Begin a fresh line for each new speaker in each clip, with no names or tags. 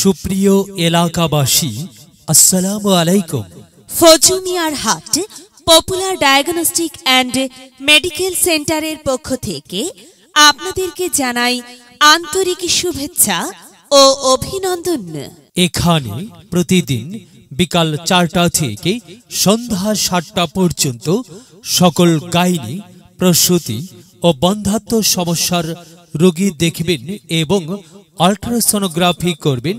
সুপ্রিয় এলাকাবাসী, আসসালামু আলাইকুম।
ফজু মিয়ার হাট পপুলার ডায়াগনস্টিক অ্যান্ড মেডিকেল সেন্টারের পক্ষ থেকে আপনাদেরকে জানাই আন্তরিক শুভেচ্ছা ও অভিনন্দন।
এখানে প্রতিদিন বিকাল 4টা থেকে সন্ধ্যা 7টা পর্যন্ত সকল গাইনি, প্রসূতি ও বন্ধ্যাত্ব সমস্যার রোগী দেখবেন এবং আল্ট্রাসোনোগ্রাফি করবেন।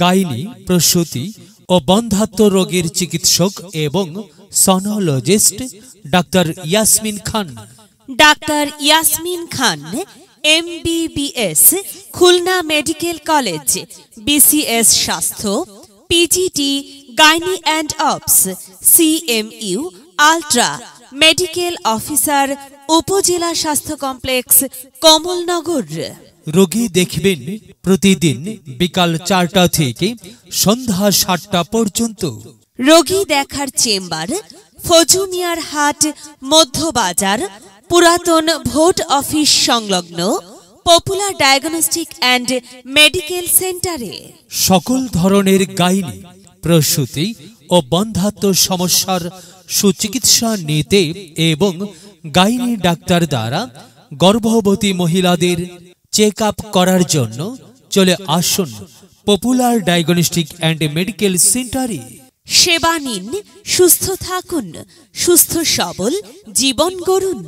গাইনি, প্রসূতি ও বন্ধ্যাত্ব রোগীর চিকিৎসক এবং sonologist doctor Yasmin Khan.
Doctor Yasmin Khan MBBS Khulna medical college, BCS স্বাস্থ্য, PGT gynae and obs, CMU ultra medical officer, উপজেলা স্বাস্থ্য কমপ্লেক্স, কমলনগর।
রোগী দেখবেন প্রতিদিন বিকাল 4টা থেকে সন্ধ্যা 7টা পর্যন্ত।
রোগী দেখার চেম্বার ফজু মিয়ার হাট মধ্যবাজার, পুরাতন ভোট অফিস সংলগ্ন পপুলার ডায়াগনস্টিক অ্যান্ড মেডিকেল সেন্টারে।
সকল ধরনের গাইনি, প্রসূতি ও বন্ধ্যাত্ব সমস্যার সুচিকিৎসা নিতে এবং গাইনি ডাক্তার দ্বারা গর্ভবতী মহিলাদের চেক আপ করার জন্য চলে আসুন পপুলার ডায়াগনস্টিক অ্যান্ড মেডিকেল সেন্টারে।
সেবা নিন, সুস্থ থাকুন, সুস্থ সবল জীবন গড়ুন।